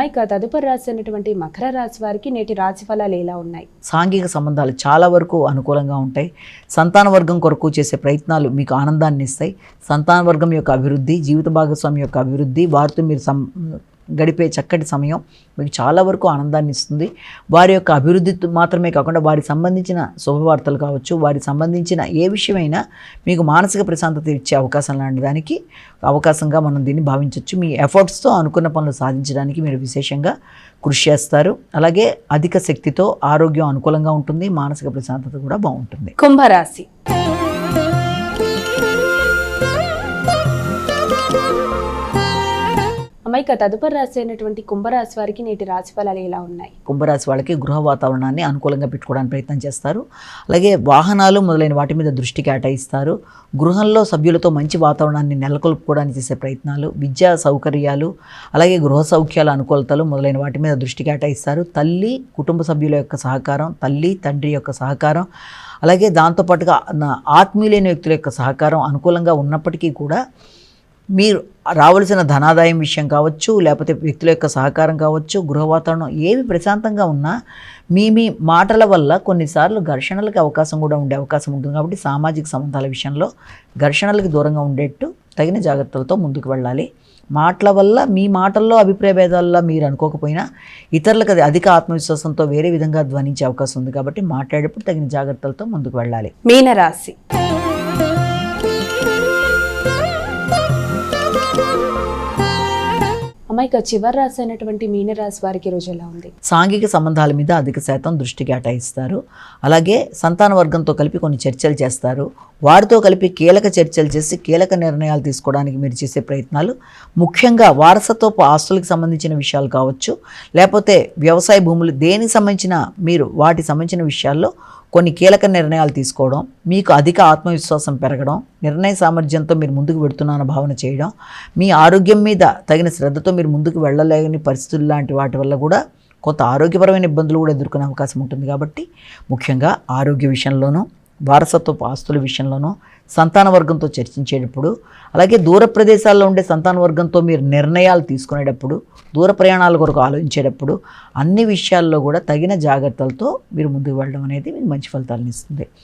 అమ్మాయిక తదుపరి రాశి అయినటువంటి మకర రాశి వారికి నేటి రాశి ఫలాలు ఎలా ఉన్నాయి? సాంఘిక సంబంధాలు చాలా వరకు అనుకూలంగా ఉంటాయి. సంతాన వర్గం కొరకు చేసే ప్రయత్నాలు మీకు ఆనందాన్ని ఇస్తాయి. సంతాన వర్గం యొక్క అభివృద్ధి, జీవిత భాగస్వామి యొక్క అభివృద్ధి, వారితో మీరు గడిపే చక్కటి సమయం మీకు చాలా వరకు ఆనందాన్ని ఇస్తుంది. వారి యొక్క అభివృద్ధి మాత్రమే కాకుండా వారికి సంబంధించిన శుభవార్తలు కావచ్చు, వారికి సంబంధించిన ఏ విషయమైనా మీకు మానసిక ప్రశాంతత ఇచ్చే అవకాశం లాంటి దానికి అవకాశంగా మనం దీన్ని భావించవచ్చు. మీ ఎఫర్ట్స్తో అనుకున్న పనులు సాధించడానికి మీరు విశేషంగా కృషి చేస్తారు. అలాగే అధిక శక్తితో ఆరోగ్యం అనుకూలంగా ఉంటుంది. మానసిక ప్రశాంతత కూడా బాగుంటుంది. కుంభరాశి. అమ్మాయిక తదుపరి రాశి అయినటువంటి కుంభరాశి వారికి నేటి రాశి ఫలాలు ఎలా ఉన్నాయి? కుంభరాశి వాళ్ళకి గృహ వాతావరణాన్ని అనుకూలంగా పెట్టుకోవడానికి ప్రయత్నం చేస్తారు. అలాగే వాహనాలు మొదలైన వాటి మీద దృష్టి కేటాయిస్తారు. గృహంలో సభ్యులతో మంచి వాతావరణాన్ని నెలకొల్పుకోవడానికి చేసే ప్రయత్నాలు, విద్యా సౌకర్యాలు, అలాగే గృహ సౌఖ్యాల అనుకూలతలు మొదలైన వాటి మీద దృష్టి కేటాయిస్తారు. తల్లి, కుటుంబ సభ్యుల యొక్క సహకారం, తల్లి తండ్రి యొక్క సహకారం, అలాగే దాంతోపాటుగా ఆత్మీయులైన వ్యక్తుల యొక్క సహకారం అనుకూలంగా ఉన్నప్పటికీ కూడా మీరు రావాల్సిన ధనాదాయం విషయం కావచ్చు, లేకపోతే వ్యక్తుల యొక్క సహకారం కావచ్చు, గృహ వాతావరణం ఏవి ప్రశాంతంగా ఉన్నా మీ మాటల వల్ల కొన్నిసార్లు ఘర్షణలకు అవకాశం కూడా ఉండే అవకాశం ఉంటుంది. కాబట్టి సామాజిక సంబంధాల విషయంలో ఘర్షణలకు దూరంగా ఉండేట్టు తగిన జాగ్రత్తలతో ముందుకు వెళ్ళాలి. మాటల వల్ల మీ మాటల్లో అభిప్రాయ భేదాల్లో మీరు అనుకోకపోయినా ఇతరులకు అది అధిక ఆత్మవిశ్వాసంతో వేరే విధంగా ధ్వనించే అవకాశం ఉంది. కాబట్టి మాట్లాడేటప్పుడు తగిన జాగ్రత్తలతో ముందుకు వెళ్ళాలి. మీనరాశి. అమ్మాయిక చివరి రాశి అయినటువంటి మీనరాశి వారికి రోజు ఎలా ఉంది? సాంఘిక సంబంధాల మీద అధిక శాతం దృష్టి కేటాయిస్తారు. అలాగే సంతాన వర్గంతో కలిపి కొన్ని చర్చలు చేస్తారు. వారితో కలిపి కీలక చర్చలు చేసి కీలక నిర్ణయాలు తీసుకోవడానికి మీరు చేసే ప్రయత్నాలు, ముఖ్యంగా వారసత్వపు ఆస్తులకు సంబంధించిన విషయాలు కావచ్చు, లేకపోతే వ్యవసాయ భూములు దేనికి సంబంధించిన మీరు వాటి సంబంధించిన విషయాల్లో కొన్ని కీలక నిర్ణయాలు తీసుకోవడం, మీకు అధిక ఆత్మవిశ్వాసం పెరగడం, నిర్ణయ సామర్థ్యంతో మీరు ముందుకు వెళుతున్నారన్న భావన చేయడం, మీ ఆరోగ్యం మీద తగిన శ్రద్ధతో మీరు ముందుకు వెళ్ళలేని పరిస్థితులు లాంటి వాటి వల్ల కూడా కొంత ఆరోగ్యపరమైన ఇబ్బందులు కూడా ఎదుర్కొనే అవకాశం ఉంటుంది. కాబట్టి ముఖ్యంగా ఆరోగ్య విషయంలోనూ, వారసత్వపు ఆస్తుల విషయంలోనూ, సంతాన వర్గంతో చర్చించేటప్పుడు, అలాగే దూర ప్రదేశాల్లో ఉండే సంతాన వర్గంతో మీరు నిర్ణయాలు తీసుకునేటప్పుడు, దూర ప్రయాణాల కొరకు ఆలోచించేటప్పుడు అన్ని విషయాల్లో కూడా తగిన జాగ్రత్తలతో మీరు ముందుకు వెళ్ళడం అనేది మీకు మంచి ఫలితాలను ఇస్తుంది.